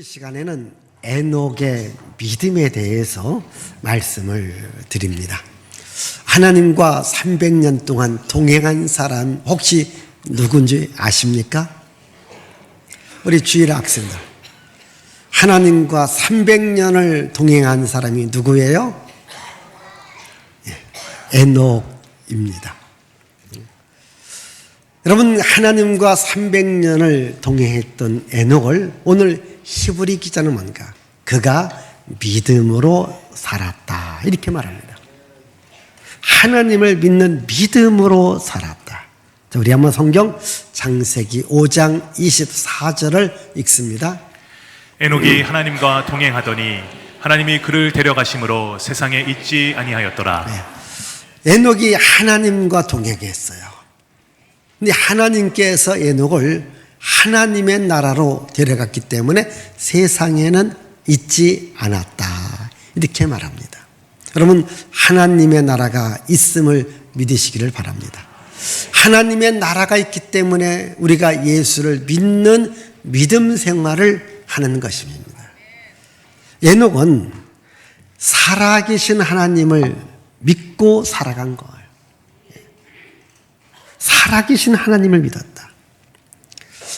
시간에는 에녹의 믿음에 대해서 말씀을 드립니다. 하나님과 300년 동안 동행한 사람 혹시 누군지 아십니까? 우리 주일 학생들, 하나님과 300년을 동행한 사람이 누구예요? 에녹입니다. 여러분, 하나님과 300년을 동행했던 에녹을 오늘 히브리 기자는 뭔가? 그가 믿음으로 살았다, 이렇게 말합니다. 하나님을 믿는 믿음으로 살았다. 자, 우리 한번 성경 창세기 5장 24절을 읽습니다. 에녹이 하나님과 동행하더니 하나님이 그를 데려가심으로 세상에 있지 아니하였더라. 네. 에녹이 하나님과 동행했어요. 근데 하나님께서 에녹을 하나님의 나라로 데려갔기 때문에 세상에는 있지 않았다, 이렇게 말합니다. 여러분, 하나님의 나라가 있음을 믿으시기를 바랍니다. 하나님의 나라가 있기 때문에 우리가 예수를 믿는 믿음 생활을 하는 것입니다. 에녹은 살아계신 하나님을 믿고 살아간 거예요. 살아계신 하나님을 믿었다.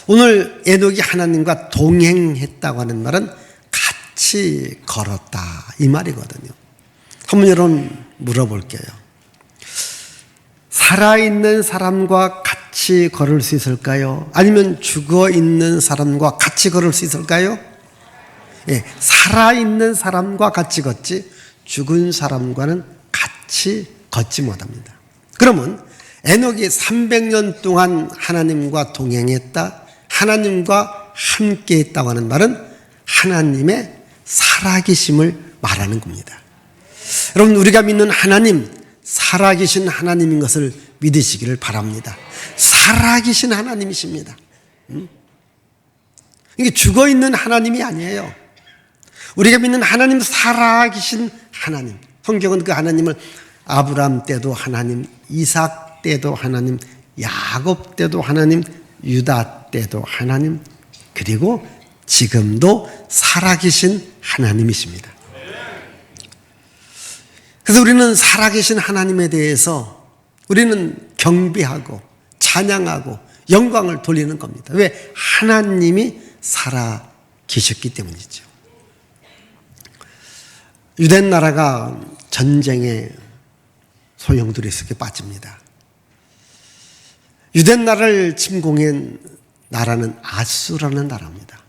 오늘 에녹이 하나님과 동행했다고 하는 말은 같이 걸었다, 이 말이거든요. 한번 여러분 물어볼게요. 살아있는 사람과 같이 걸을 수 있을까요? 아니면 죽어있는 사람과 같이 걸을 수 있을까요? 예, 살아있는 사람과 같이 걷지 죽은 사람과는 같이 걷지 못합니다. 그러면 에녹이 300년 동안 하나님과 동행했다, 하나님과 함께 했다고 하는 말은 하나님의 살아계심을 말하는 겁니다. 여러분, 우리가 믿는 하나님, 살아계신 하나님인 것을 믿으시기를 바랍니다. 살아계신 하나님이십니다. 이게 죽어있는 하나님이 아니에요. 우리가 믿는 하나님, 살아계신 하나님. 성경은 그 하나님을 아브라함 때도 하나님, 이삭 때도 하나님, 야곱 때도 하나님, 유다 때도 하나님, 그리고 지금도 살아계신 하나님이십니다. 그래서 우리는 살아계신 하나님에 대해서 우리는 경배하고 찬양하고 영광을 돌리는 겁니다. 왜? 하나님이 살아계셨기 때문이죠. 유대 나라가 전쟁에 소용돌이 속에 빠집니다. 유대 나라를 침공한 나라는 아수라는 나라입니다.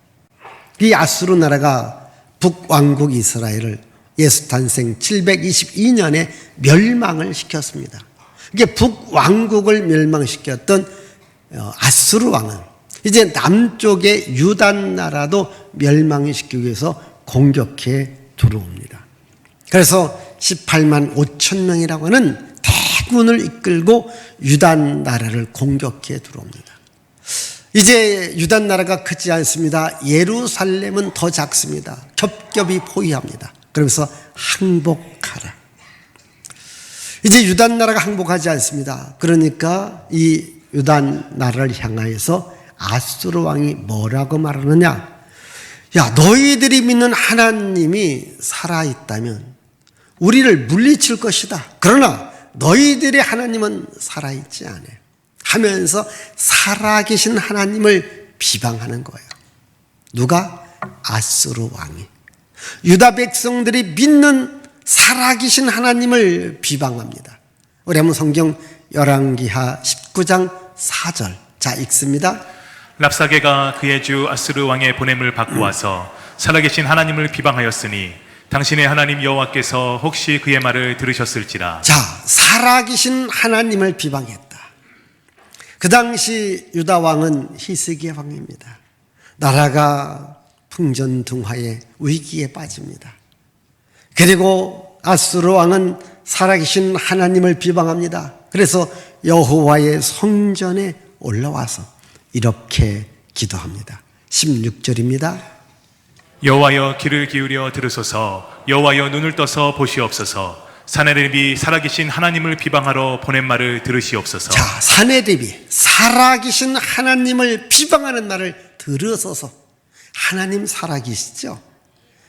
이 아수르 나라가 북왕국 이스라엘을 예수 탄생 722년에 멸망을 시켰습니다. 이게 북왕국을 멸망시켰던 아수르 왕은 이제 남쪽의 유다 나라도 멸망시키기 위해서 공격해 들어옵니다. 그래서 18만 5천 명이라고 하는 대군을 이끌고 유다 나라를 공격해 들어옵니다. 이제 유다 나라가 크지 않습니다. 예루살렘은 더 작습니다. 겹겹이 포위합니다. 그러면서 항복하라. 이제 유다 나라가 항복하지 않습니다. 그러니까 이 유다 나라를 향하여서 아수르 왕이 뭐라고 말하느냐? 야, 너희들이 믿는 하나님이 살아있다면 우리를 물리칠 것이다. 그러나 너희들의 하나님은 살아있지 않아요. 하면서 살아계신 하나님을 비방하는 거예요. 누가? 아수르 왕이. 유다 백성들이 믿는 살아계신 하나님을 비방합니다. 우리 한번 성경 열왕기하 19장 4절 자 읽습니다. 랍사게가 그의 주 아스르 왕의 보냄을 받고 와서 살아계신 하나님을 비방하였으니 당신의 하나님 여호와께서 혹시 그의 말을 들으셨을지라. 자, 살아계신 하나님을 비방했다. 그 당시 유다 왕은 히스기야 왕입니다. 나라가 풍전등화의 위기에 빠집니다. 그리고 아수르 왕은 살아계신 하나님을 비방합니다. 그래서 여호와의 성전에 올라와서 이렇게 기도합니다. 16절입니다. 여호와여 귀를 기울여 들으소서. 여호와여 눈을 떠서 보시옵소서. 사내립이 살아계신 하나님을 비방하러 보낸 말을 들으시옵소서. 자, 사내립이 살아계신 하나님을 비방하는 말을 들으소서. 하나님 살아계시죠?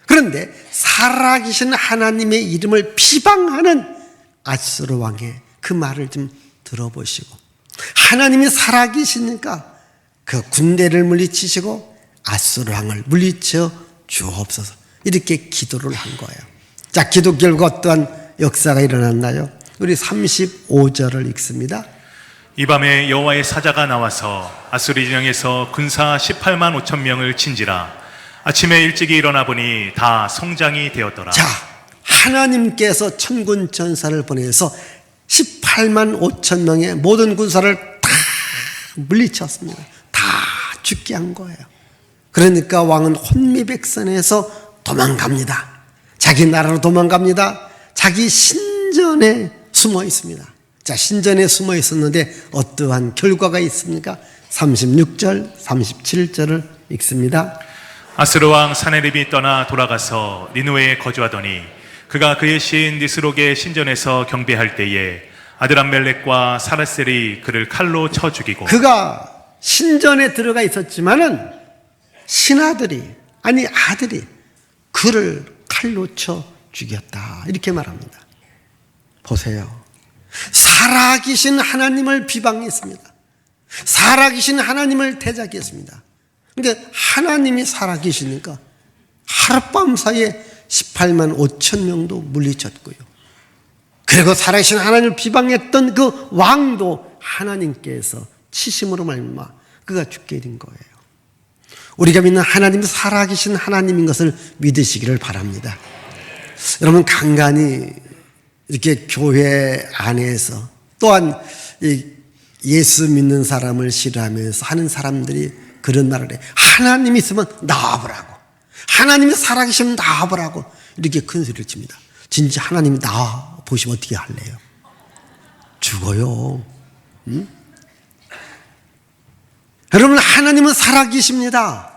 그런데 살아계신 하나님의 이름을 비방하는 아수르 왕의 그 말을 좀 들어보시고, 하나님이 살아계시니까 그 군대를 물리치시고 아수르 왕을 물리쳐 주옵소서, 이렇게 기도를 한 거예요. 자, 기도 결과 어떠한 역사가 일어났나요? 우리 35절을 읽습니다. 이 밤에 여호와의 사자가 나와서 아수리 진영에서 군사 18만 5천 명을 친지라. 아침에 일찍이 일어나 보니 다 성장이 되었더라. 자, 하나님께서 천군 천사를 보내서 18만 5천 명의 모든 군사를 다 물리쳤습니다. 다 죽게 한 거예요. 그러니까 왕은 혼미백산에서 도망갑니다. 자기 나라로 도망갑니다. 자기 신전에 숨어 있습니다. 자, 신전에 숨어 있었는데 어떠한 결과가 있습니까? 36절, 37절을 읽습니다. 아스르 왕 사네립이 떠나 돌아가서 니누웨에 거주하더니 그가 그의 시인 니스록의 신전에서 경배할 때에 아드람멜렉과 사라셀이 그를 칼로 쳐 죽이고, 그가 신전에 들어가 있었지만은 신하들이, 아니 아들이 그를 칼로 쳐 죽였다, 이렇게 말합니다. 보세요. 살아계신 하나님을 비방했습니다. 살아계신 하나님을 대적했습니다. 그러니까 하나님이 살아계시니까 하룻밤 사이에 18만 5천 명도 물리쳤고요. 그리고 살아계신 하나님을 비방했던 그 왕도 하나님께서 치심으로 말미암아 그가 죽게 된 거예요. 우리가 믿는 하나님이 살아계신 하나님인 것을 믿으시기를 바랍니다. 여러분, 간간히 이렇게 교회 안에서 또한 예수 믿는 사람을 싫어하면서 하는 사람들이 그런 말을 해. 하나님이 있으면 나와보라고, 하나님이 살아계시면 나와보라고, 이렇게 큰 소리를 칩니다. 진짜 하나님이 나와보시면 어떻게 할래요? 죽어요. 응? 여러분, 하나님은 살아계십니다.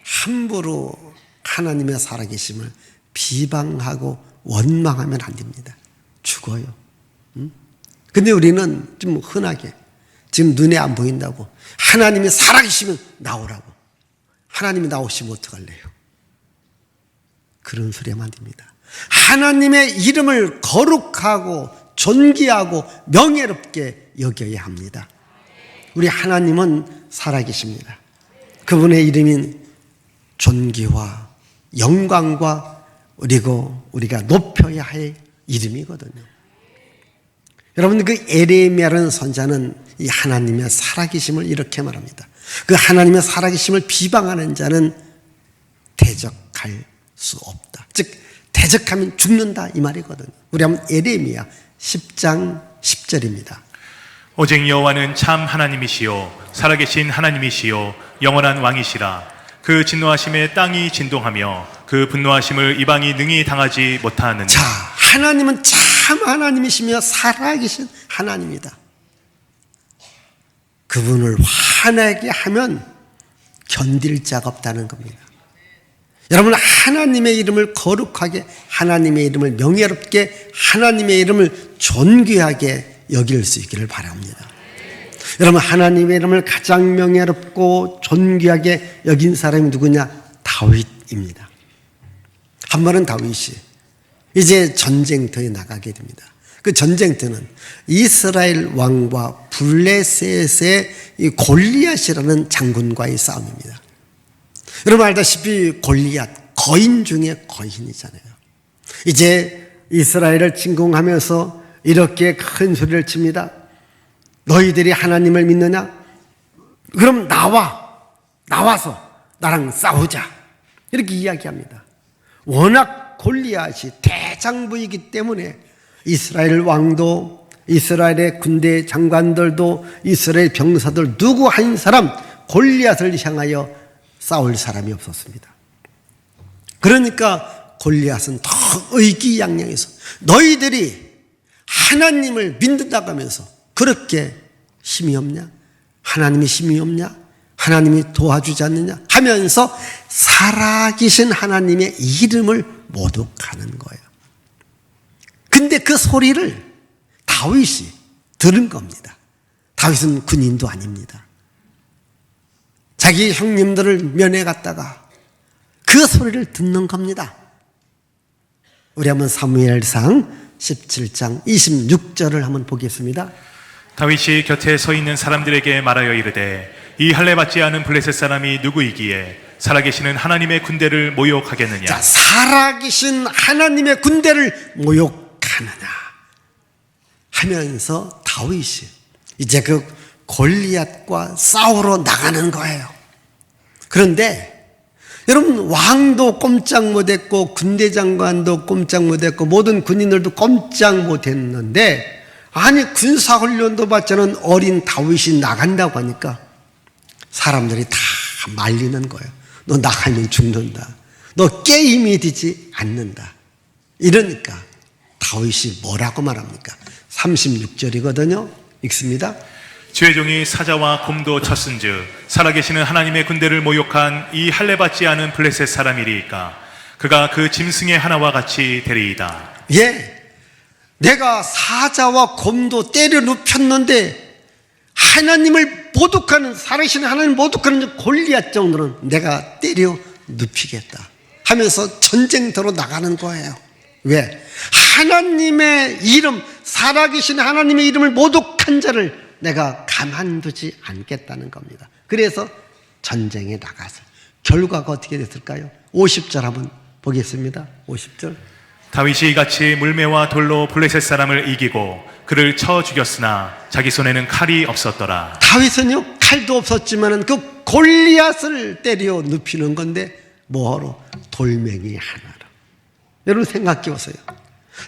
함부로 하나님의 살아계심을 비방하고 원망하면 안 됩니다. 죽어요. 근데 우리는 좀 흔하게 지금 눈에 안 보인다고 하나님이 살아계시면 나오라고, 하나님이 나오시면 어떡할래요? 그런 소리 하면 안 됩니다. 하나님의 이름을 거룩하고 존귀하고 명예롭게 여겨야 합니다. 우리 하나님은 살아계십니다. 그분의 이름인 존귀와 영광과 그리고 우리가 높여야 할 이름이거든요. 여러분, 그 에레미야라는 선자는 이 하나님의 살아계심을 이렇게 말합니다. 그 하나님의 살아계심을 비방하는 자는 대적할 수 없다. 즉, 대적하면 죽는다, 이 말이거든요. 우리 한번 에레미야 10장 10절입니다. 오직 여호와는 참 하나님이시요 살아계신 하나님이시요 영원한 왕이시라. 그 진노하심에 땅이 진동하며 그 분노하심을 이방이 능히 당하지 못하느니라. 자, 하나님은 참 하나님이시며 살아계신 하나님이다. 그분을 화나게 하면 견딜 자가 없다는 겁니다. 여러분, 하나님의 이름을 거룩하게, 하나님의 이름을 명예롭게, 하나님의 이름을 존귀하게 여길 수 있기를 바랍니다. 여러분, 하나님의 이름을 가장 명예롭고 존귀하게 여긴 사람이 누구냐? 다윗입니다. 한 번은 다윗이 이제 전쟁터에 나가게 됩니다. 그 전쟁터는 이스라엘 왕과 블레셋의 이 골리앗이라는 장군과의 싸움입니다. 여러분 알다시피 골리앗, 거인 중에 거인이잖아요. 이제 이스라엘을 침공하면서 이렇게 큰 소리를 칩니다. 너희들이 하나님을 믿느냐? 그럼 나와서 나랑 싸우자, 이렇게 이야기합니다. 워낙 골리앗이 대장부이기 때문에 이스라엘 왕도, 이스라엘의 군대 장관들도, 이스라엘 병사들 누구 한 사람 골리앗을 향하여 싸울 사람이 없었습니다. 그러니까 골리앗은 더 의기양양해서 너희들이 하나님을 믿는다고 하면서 그렇게 힘이 없냐? 하나님이 힘이 없냐? 하나님이 도와주지 않느냐? 하면서 살아계신 하나님의 이름을 모독하는 거예요. 근데 그 소리를 다윗이 들은 겁니다. 다윗은 군인도 아닙니다. 자, 자기 형님들을 면회 갔다가 그 소리를 듣는 겁니다. 우리 한번 사무엘상 17장 26절을 한번 보겠습니다. 다윗이 곁에 서 있는 사람들에게 말하여 이르되 이 할례 받지 않은 블레셋 사람이 누구이기에 살아계시는 하나님의 군대를 모욕하겠느냐. 자, 살아계신 하나님의 군대를 모욕하느냐 하면서 다윗이 이제 그 골리앗과 싸우러 나가는 거예요. 그런데 여러분, 왕도 꼼짝 못했고 군대 장관도 꼼짝 못했고 모든 군인들도 꼼짝 못했는데, 아니 군사훈련도 받지 않은 어린 다윗이 나간다고 하니까 사람들이 다 말리는 거예요. 너 나가면 죽는다. 너 게임이 되지 않는다. 이러니까 다윗이 뭐라고 말합니까? 36절이거든요. 읽습니다. 주의 종이 사자와 곰도 쳤은즉 살아계시는 하나님의 군대를 모욕한 이 할례 받지 않은 블레셋 사람이리이까 그가 그 짐승의 하나와 같이 되리이다. 예, 내가 사자와 곰도 때려 눕혔는데 하나님을 모독하는, 살아계신 하나님을 모독하는 골리앗 정도는 내가 때려 눕히겠다 하면서 전쟁터로 나가는 거예요. 왜? 하나님의 이름, 살아계신 하나님의 이름을 모독한 자를 내가 가만두지 않겠다는 겁니다. 그래서 전쟁에 나가서 결과가 어떻게 됐을까요? 50절 한번 보겠습니다. 50절. 다윗이 이같이 물매와 돌로 블레셋 사람을 이기고 그를 쳐 죽였으나 자기 손에는 칼이 없었더라. 다윗은요, 칼도 없었지만 그 골리앗을 때려 눕히는 건데 뭐하러? 돌멩이 하나로. 여러분 생각해 보세요.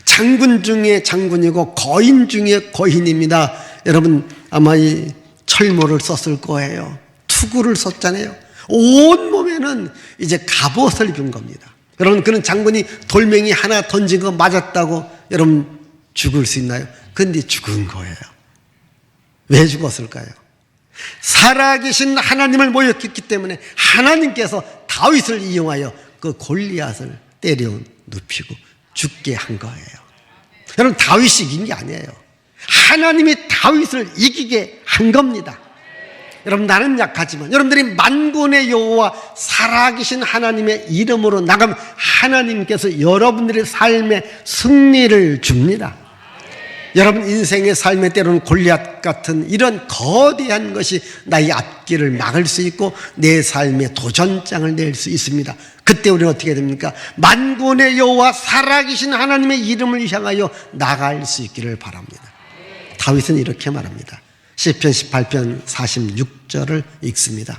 장군 중에 장군이고 거인 중에 거인입니다. 여러분 아마 이 철모를 썼을 거예요. 투구를 썼잖아요. 온 몸에는 이제 갑옷을 입은 겁니다. 여러분, 그런 장군이 돌멩이 하나 던진 거 맞았다고 여러분 죽을 수 있나요? 근데 죽은 거예요. 왜 죽었을까요? 살아계신 하나님을 모욕했기 때문에 하나님께서 다윗을 이용하여 그 골리앗을 때려 눕히고 죽게 한 거예요. 여러분, 다윗이 이긴 게 아니에요. 하나님이 다윗을 이기게 한 겁니다. 여러분, 나는 약하지만 여러분들이 만군의 여호와 살아계신 하나님의 이름으로 나가면 하나님께서 여러분들의 삶에 승리를 줍니다. 여러분 인생의 삶에 때로는 골리앗 같은 이런 거대한 것이 나의 앞길을 막을 수 있고 내 삶에 도전장을 낼 수 있습니다. 그때 우리는 어떻게 됩니까? 만군의 여호와 살아계신 하나님의 이름을 향하여 나갈 수 있기를 바랍니다. 다윗은 이렇게 말합니다. 시편 18편 46절을 읽습니다.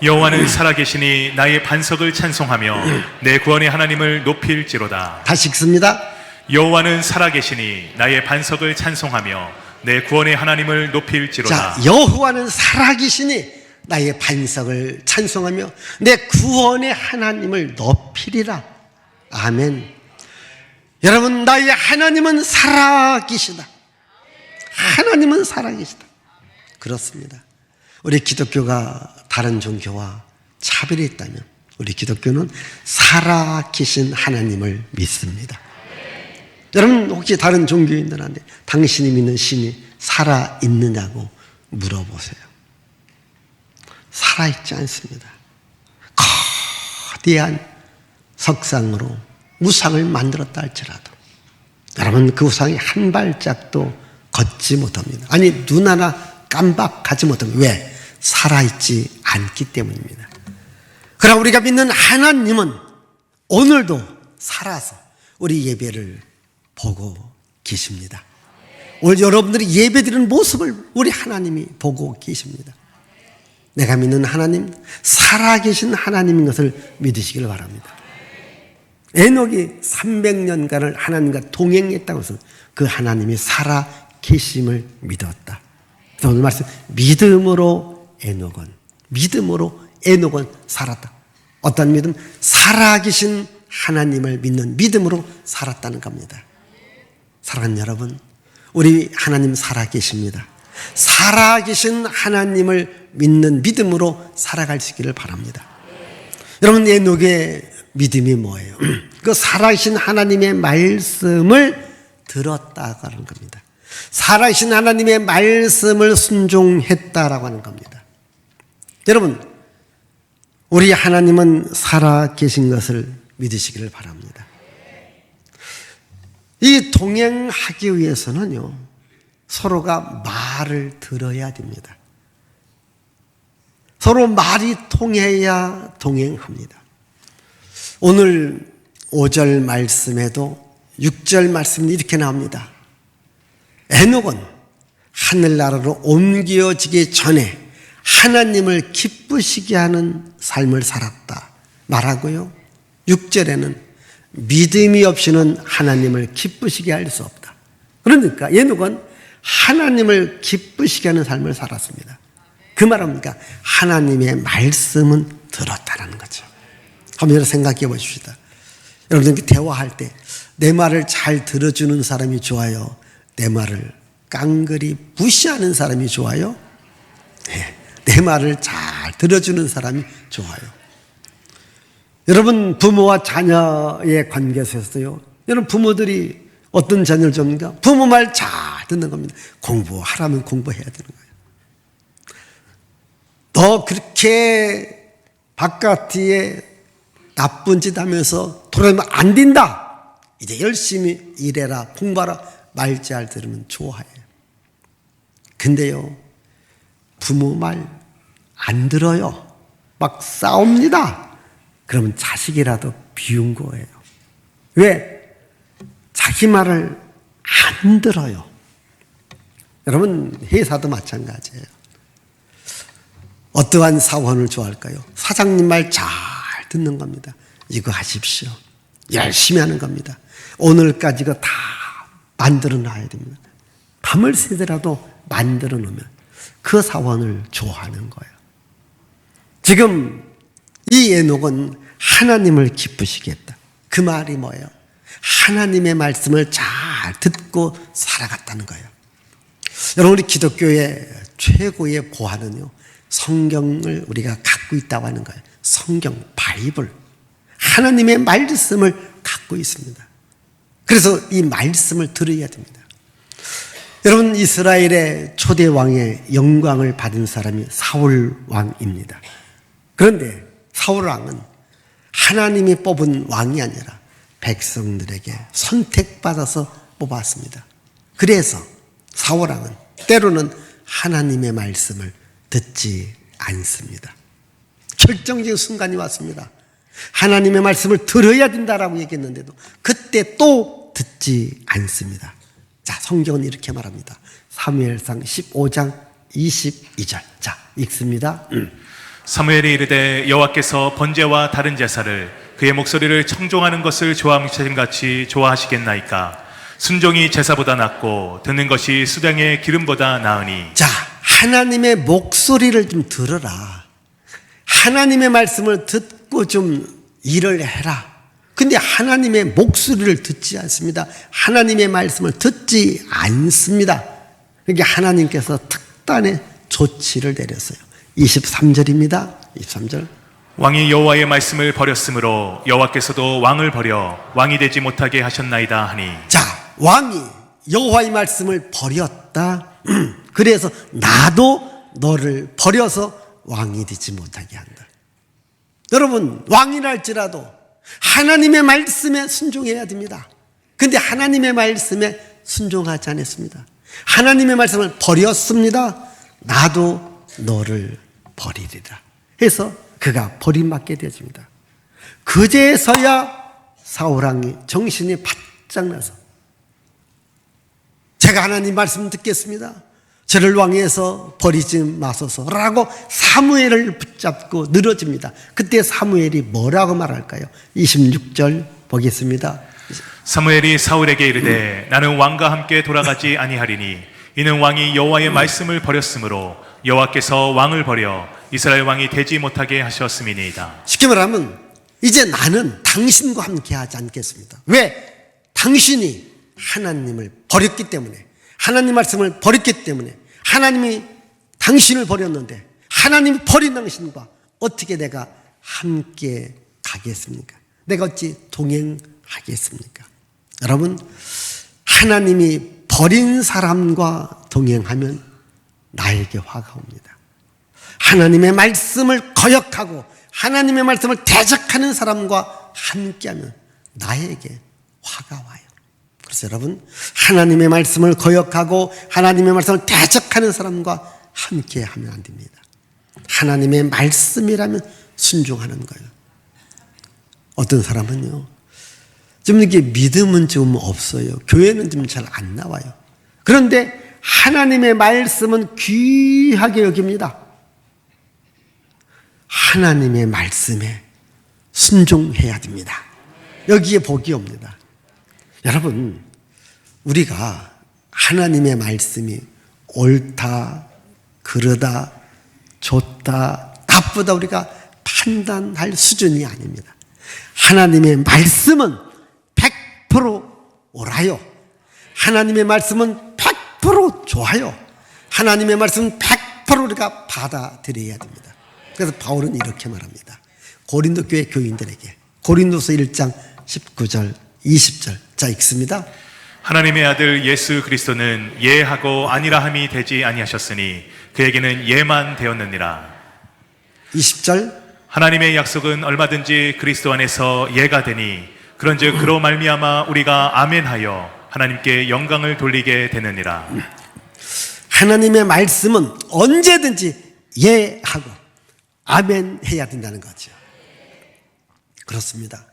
여호와는 살아계시니 나의 반석을 찬송하며 내 구원의 하나님을 높일지로다. 다시 읽습니다. 여호와는 살아계시니 나의 반석을 찬송하며 내 구원의 하나님을 높일지로다. 자, 여호와는 살아계시니 나의 반석을 찬송하며 내 구원의 하나님을 높이리라. 아멘. 여러분, 나의 하나님은 살아계시다. 하나님은 살아계시다. 그렇습니다. 우리 기독교가 다른 종교와 차별이 있다면 우리 기독교는 살아계신 하나님을 믿습니다. 여러분, 혹시 다른 종교인들한테 당신이 믿는 신이 살아있느냐고 물어보세요. 살아있지 않습니다. 거대한 석상으로 우상을 만들었다 할지라도 여러분, 그 우상이 한 발짝도 걷지 못합니다. 아니, 눈 하나 깜박하지 못합니다. 왜? 살아있지 않기 때문입니다. 그러나 우리가 믿는 하나님은 오늘도 살아서 우리 예배를 보고 계십니다. 오늘 여러분들이 예배드리는 모습을 우리 하나님이 보고 계십니다. 내가 믿는 하나님, 살아계신 하나님인 것을 믿으시길 바랍니다. 에녹이 300년간을 하나님과 동행했다고 해서 그 하나님이 살아계심을 믿었다. 그래서 오늘 말씀, 믿음으로 에녹은 살았다. 어떤 믿음? 살아계신 하나님을 믿는 믿음으로 살았다는 겁니다. 사랑하는 여러분, 우리 하나님 살아계십니다. 살아계신 하나님을 믿는 믿음으로 살아갈 수 있기를 바랍니다. 여러분, 에녹의 믿음이 뭐예요? 그 살아계신 하나님의 말씀을 들었다고 하는 겁니다. 살아계신 하나님의 말씀을 순종했다라고 하는 겁니다. 여러분, 우리 하나님은 살아 계신 것을 믿으시기를 바랍니다. 이 동행하기 위해서는요, 서로가 말을 들어야 됩니다. 서로 말이 통해야 동행합니다. 오늘 5절 말씀에도 6절 말씀이 이렇게 나옵니다. 에녹은 하늘나라로 옮겨지기 전에 하나님을 기쁘시게 하는 삶을 살았다 말하고요, 6절에는 믿음이 없이는 하나님을 기쁘시게 할 수 없다. 그러니까 에녹은 하나님을 기쁘시게 하는 삶을 살았습니다. 그 말입니까? 하나님의 말씀은 들었다는 거죠. 한번 여러분 생각해 보십시다. 여러분들 대화할 때 내 말을 잘 들어주는 사람이 좋아요? 내 말을 깡그리 무시하는 사람이 좋아요? 네, 내 말을 잘 들어주는 사람이 좋아요. 여러분 부모와 자녀의 관계에서요, 여러분 부모들이 어떤 자녀를 줍니까? 부모 말 잘 듣는 겁니다. 공부하라면 공부해야 되는 거예요. 너 그렇게 바깥에 나쁜 짓 하면서 돌아오면 안 된다. 이제 열심히 일해라, 공부하라. 말 잘 들으면 좋아해요. 근데요, 부모 말 안 들어요. 막 싸웁니다. 그러면 자식이라도 비운 거예요. 왜? 자기 말을 안 들어요. 여러분 회사도 마찬가지예요. 어떠한 사원을 좋아할까요? 사장님 말 잘 듣는 겁니다. 이거 하십시오. 열심히 하는 겁니다. 오늘까지 이거 다 만들어 놔야 됩니다. 밤을 새더라도 만들어 놓으면 그 사원을 좋아하는 거예요. 지금 이 에녹은 하나님을 기쁘시게 했다. 그 말이 뭐예요? 하나님의 말씀을 잘 듣고 살아갔다는 거예요. 여러분, 우리 기독교의 최고의 보안은요, 성경을 우리가 갖고 있다고 하는 거예요. 성경, 바이블. 하나님의 말씀을 갖고 있습니다. 그래서 이 말씀을 들어야 됩니다. 여러분, 이스라엘의 초대 왕의 영광을 받은 사람이 사울 왕입니다. 그런데 사울 왕은 하나님이 뽑은 왕이 아니라 백성들에게 선택받아서 뽑았습니다. 그래서 사울 왕은 때로는 하나님의 말씀을 듣지 않습니다. 결정적인 순간이 왔습니다. 하나님의 말씀을 들어야 된다라고 얘기했는데도 그때 또 듣지 않습니다. 자, 성경은 이렇게 말합니다. 사무엘상 15장 22절. 자, 읽습니다. 사무엘이 이르되 여호와께서 번제와 다른 제사를 그의 목소리를 청종하는 것을 좋아하심 같이 좋아하시겠나이까. 순종이 제사보다 낫고 듣는 것이 수량의 기름보다 나으니. 자, 하나님의 목소리를 좀 들어라. 하나님의 말씀을 듣고 좀 일을 해라. 근데 하나님의 목소리를 듣지 않습니다. 하나님의 말씀을 듣지 않습니다. 그러니까 하나님께서 특단의 조치를 내렸어요. 23절입니다. 23절. 왕이 여호와의 말씀을 버렸으므로 여호와께서도 왕을 버려 왕이 되지 못하게 하셨나이다 하니. 자, 왕이 여호와의 말씀을 버렸다. 그래서 나도 너를 버려서 왕이 되지 못하게 한다. 여러분, 왕이랄지라도 하나님의 말씀에 순종해야 됩니다. 근데 하나님의 말씀에 순종하지 않았습니다. 하나님의 말씀을 버렸습니다. 나도 너를 버리리라 해서 그가 버림받게 되어집니다. 그제서야 사울왕이 정신이 바짝 나서 제가 하나님 말씀 듣겠습니다. 저를 왕위에서 버리지 마소서라고 사무엘을 붙잡고 늘어집니다. 그때 사무엘이 뭐라고 말할까요? 26절 보겠습니다. 사무엘이 사울에게 이르되 나는 왕과 함께 돌아가지 아니하리니 이는 왕이 여호와의 말씀을 버렸으므로 여호와께서 왕을 버려 이스라엘 왕이 되지 못하게 하셨음이니이다. 쉽게 말하면 이제 나는 당신과 함께 하지 않겠습니다. 왜? 당신이 하나님을 버렸기 때문에, 하나님 말씀을 버렸기 때문에, 하나님이 당신을 버렸는데 하나님이 버린 당신과 어떻게 내가 함께 가겠습니까? 내가 어찌 동행하겠습니까? 여러분, 하나님이 버린 사람과 동행하면 나에게 화가 옵니다. 하나님의 말씀을 거역하고 하나님의 말씀을 대적하는 사람과 함께하면 나에게 화가 와요. 그래서 여러분, 하나님의 말씀을 거역하고 하나님의 말씀을 대적하는 사람과 함께하면 안 됩니다. 하나님의 말씀이라면 순종하는 거예요. 어떤 사람은요, 좀 이렇게 믿음은 좀 없어요. 교회는 좀 잘 안 나와요. 그런데 하나님의 말씀은 귀하게 여깁니다. 하나님의 말씀에 순종해야 됩니다. 여기에 복이 옵니다. 여러분, 우리가 하나님의 말씀이 옳다, 그르다, 좋다, 나쁘다 우리가 판단할 수준이 아닙니다. 하나님의 말씀은 100% 옳아요. 하나님의 말씀은 100% 좋아요. 하나님의 말씀은 100% 우리가 받아들여야 됩니다. 그래서 바울은 이렇게 말합니다. 고린도 교회 교인들에게 고린도서 1장 19절 20절 자 읽습니다. 하나님의 아들 예수 그리스도는 예하고 아니라 함이 되지 아니하셨으니 그에게는 예만 되었느니라. 20절 하나님의 약속은 얼마든지 그리스도 안에서 예가 되니 그런즉 그로 말미암아 우리가 아멘하여 하나님께 영광을 돌리게 되느니라. 하나님의 말씀은 언제든지 예하고 아멘 해야 된다는 거죠. 그렇습니다.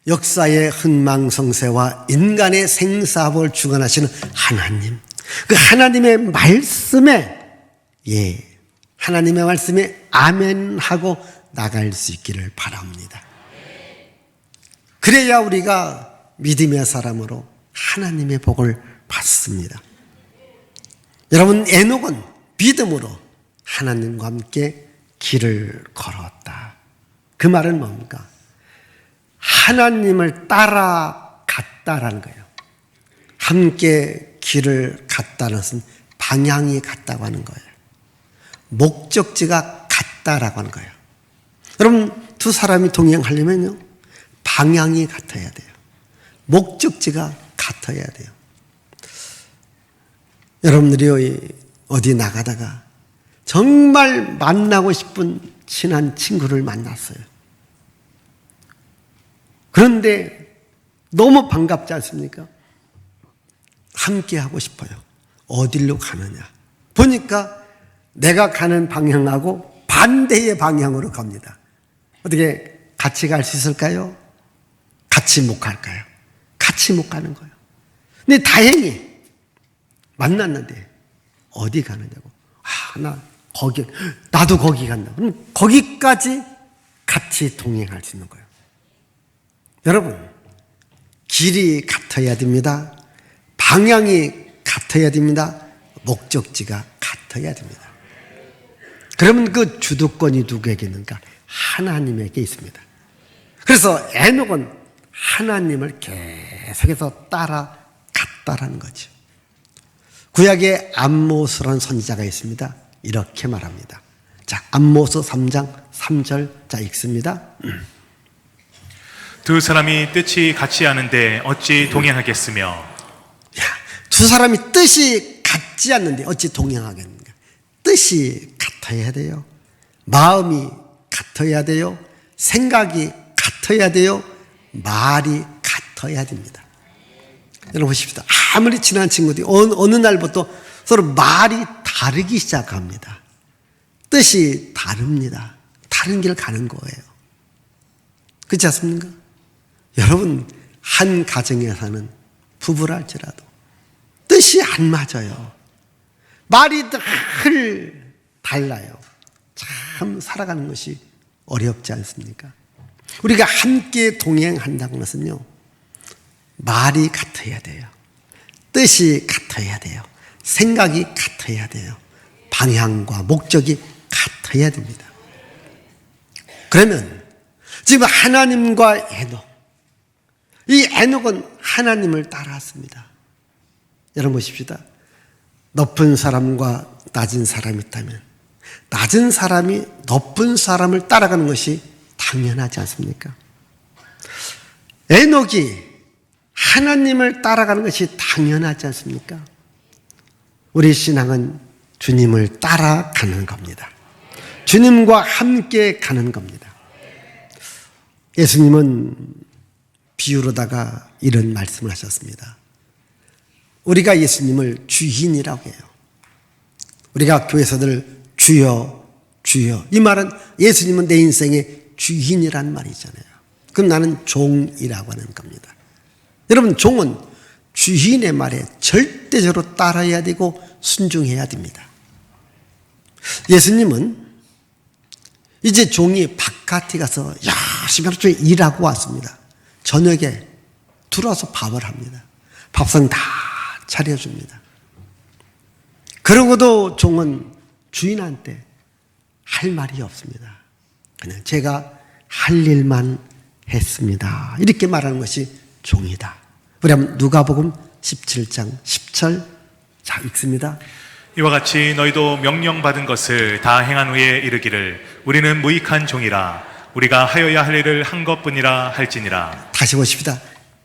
역사의 흥망성쇠와 인간의 생사업을 주관하시는 하나님, 그 하나님의 말씀에 하나님의 말씀에 아멘하고 나갈 수 있기를 바랍니다. 그래야 우리가 믿음의 사람으로 하나님의 복을 받습니다. 여러분, 에녹은 믿음으로 하나님과 함께 길을 걸었다. 그 말은 뭡니까? 하나님을 따라갔다라는 거예요. 함께 길을 갔다는 것은 방향이 같다고 하는 거예요. 목적지가 같다라고 하는 거예요. 여러분, 두 사람이 동행하려면요, 방향이 같아야 돼요. 목적지가 같아야 돼요. 여러분들이 어디 나가다가 정말 만나고 싶은 친한 친구를 만났어요. 그런데 너무 반갑지 않습니까? 함께 하고 싶어요. 어디로 가느냐? 보니까 내가 가는 방향하고 반대의 방향으로 갑니다. 어떻게 같이 갈 수 있을까요? 같이 못 갈까요? 같이 못 가는 거예요. 근데 다행히 만났는데 어디 가느냐고. 나도 거기 간다. 그럼 거기까지 같이 동행할 수 있는 거예요. 여러분, 길이 같아야 됩니다. 방향이 같아야 됩니다. 목적지가 같아야 됩니다. 그러면 그 주도권이 누구에게 있는가? 하나님에게 있습니다. 그래서 에녹은 하나님을 계속해서 따라갔다라는 거죠. 구약에 암모스라는 선지자가 있습니다. 이렇게 말합니다. 자, 암모스 3장 3절 자 읽습니다. 두 사람이 뜻이 같지 않은데 어찌 동행하겠으며. 두 사람이 뜻이 같지 않는데 어찌 동행하겠는가? 뜻이 같아야 돼요. 마음이 같아야 돼요. 생각이 같아야 돼요. 말이 같아야 됩니다. 여러분 보십시다. 아무리 친한 친구들이 어느 날부터 서로 말이 다르기 시작합니다. 뜻이 다릅니다. 다른 길 가는 거예요. 그렇지 않습니까? 여러분, 한 가정에 사는 부부랄지라도 뜻이 안 맞아요. 말이 늘 달라요. 참 살아가는 것이 어렵지 않습니까? 우리가 함께 동행한다는 것은요, 말이 같아야 돼요. 뜻이 같아야 돼요. 생각이 같아야 돼요. 방향과 목적이 같아야 됩니다. 그러면 지금 하나님과 에녹, 이 에녹은 하나님을 따라왔습니다. 여러분 보십시다. 높은 사람과 낮은 사람이 있다면 낮은 사람이 높은 사람을 따라가는 것이 당연하지 않습니까? 에녹이 하나님을 따라가는 것이 당연하지 않습니까? 우리 신앙은 주님을 따라가는 겁니다. 주님과 함께 가는 겁니다. 예수님은 비유로다가 이런 말씀을 하셨습니다. 우리가 예수님을 주인이라고 해요. 우리가 교회에서들 주여 주여, 이 말은 예수님은 내 인생의 주인이란 말이잖아요. 그럼 나는 종이라고 하는 겁니다. 여러분, 종은 주인의 말에 절대적으로 따라야 되고 순종해야 됩니다. 예수님은 이제 종이 바깥에 가서 열심히 하루 종일 일하고 왔습니다. 저녁에 들어와서 밥을 합니다. 밥상 다 차려줍니다. 그러고도 종은 주인한테 할 말이 없습니다. 그냥 제가 할 일만 했습니다. 이렇게 말하는 것이 종이다. 우리 한번 누가복음 17장 10절 자 읽습니다. 이와 같이 너희도 명령받은 것을 다 행한 후에 이르기를 우리는 무익한 종이라 우리가 하여야 할 일을 한 것뿐이라 할지니라. 다시 보십시다.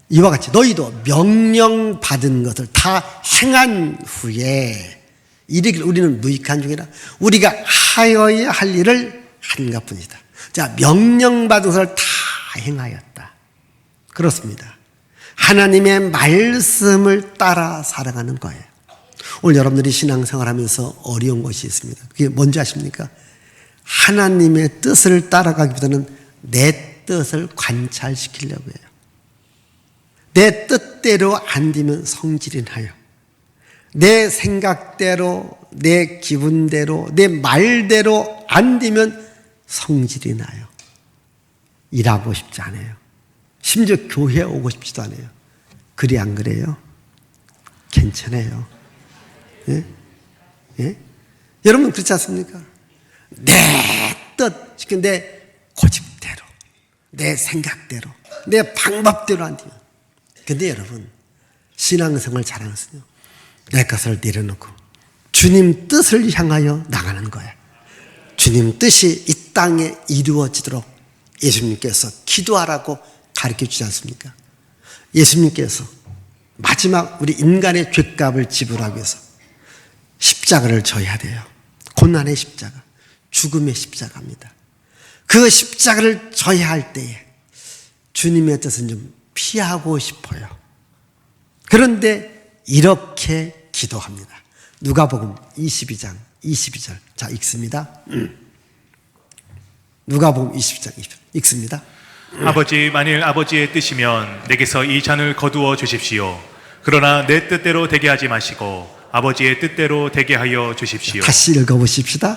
이와 같이 너희도 명령받은 것을 다 행한 후에 이르기를 우리는 무익한 종이라 우리가 하여야 할 일을 한 것뿐이다. 자, 명령받은 것을 다 행하였다. 그렇습니다. 하나님의 말씀을 따라 살아가는 거예요. 오늘 여러분들이 신앙생활 하면서 어려운 것이 있습니다. 그게 뭔지 아십니까? 하나님의 뜻을 따라가기보다는 내 뜻을 관찰시키려고 해요. 내 뜻대로 안 되면 성질이 나요. 내 생각대로, 내 기분대로, 내 말대로 안 되면 성질이 나요. 일하고 싶지 않아요. 심지어 교회에 오고 싶지도 않아요. 그래 안 그래요? 괜찮아요. 예? 예? 여러분 그렇지 않습니까? 내 뜻, 내 고집대로, 내 생각대로, 내 방법대로 안 돼요. 근데 여러분 신앙생활 잘하는 것은요, 내 것을 내려놓고 주님 뜻을 향하여 나가는 거예요. 주님 뜻이 이 땅에 이루어지도록 예수님께서 기도하라고 가르쳐 주지 않습니까? 예수님께서 마지막 우리 인간의 죄값을 지불하기 위해서 십자가를 져야 돼요. 고난의 십자가, 죽음의 십자가입니다. 그 십자가를 져야 할 때에 주님의 뜻은 좀 피하고 싶어요. 그런데 이렇게 기도합니다. 누가복음 22장 22절 자 읽습니다. 누가복음 22장 22절 읽습니다. 아버지, 만일 아버지의 뜻이면 내게서 이 잔을 거두어 주십시오. 그러나 내 뜻대로 되게 하지 마시고 아버지의 뜻대로 되게 하여 주십시오. 다시 읽어보십시다.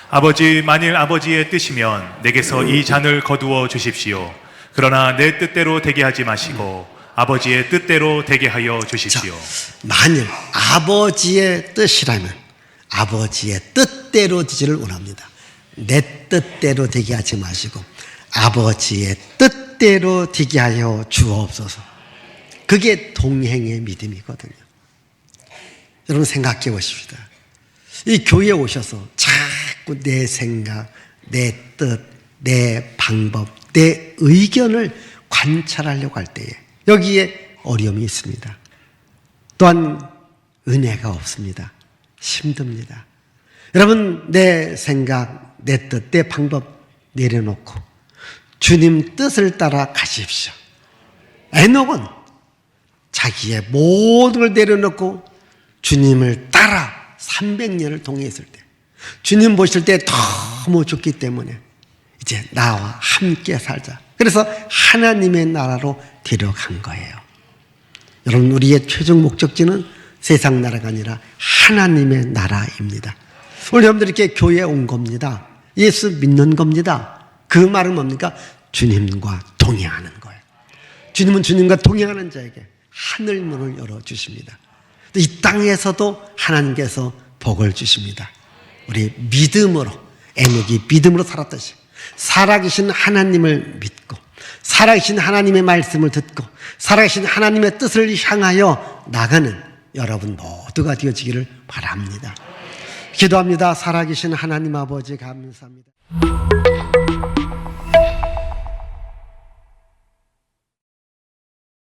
아버지, 만일 아버지의 뜻이면 내게서 이 잔을 거두어 주십시오. 그러나 내 뜻대로 되게 하지 마시고 아버지의 뜻대로 되게 하여 주십시오. 만일 아버지의 뜻이라면 아버지의 뜻대로 되기를 원합니다. 내 뜻대로 되게 하지 마시고 아버지의 뜻대로 되게 하여 주옵소서. 그게 동행의 믿음이거든요. 여러분 생각해 보십시다. 이 교회에 오셔서 자꾸 내 생각, 내 뜻, 내 방법, 내 의견을 관찰하려고 할 때에 여기에 어려움이 있습니다. 또한 은혜가 없습니다. 힘듭니다. 여러분 내 생각, 내 뜻, 내 방법 내려놓고 주님 뜻을 따라 가십시오. 에녹은 자기의 모든 걸 내려놓고 주님을 따라 300년을 동행했을 때 주님 보실 때 너무 좋기 때문에 이제 나와 함께 살자. 그래서 하나님의 나라로 데려간 거예요. 여러분 우리의 최종 목적지는 세상 나라가 아니라 하나님의 나라입니다. 오늘 여러분들이 이렇게 교회에 온 겁니다. 예수 믿는 겁니다. 그 말은 뭡니까? 주님과 동행하는 거예요. 주님은 주님과 동행하는 자에게 하늘 문을 열어주십니다. 이 땅에서도 하나님께서 복을 주십니다. 우리 믿음으로, 에녹이 믿음으로 살았듯이 살아계신 하나님을 믿고 살아계신 하나님의 말씀을 듣고 살아계신 하나님의 뜻을 향하여 나가는 여러분 모두가 되어지기를 바랍니다. 기도합니다. 살아계신 하나님 아버지 감사합니다.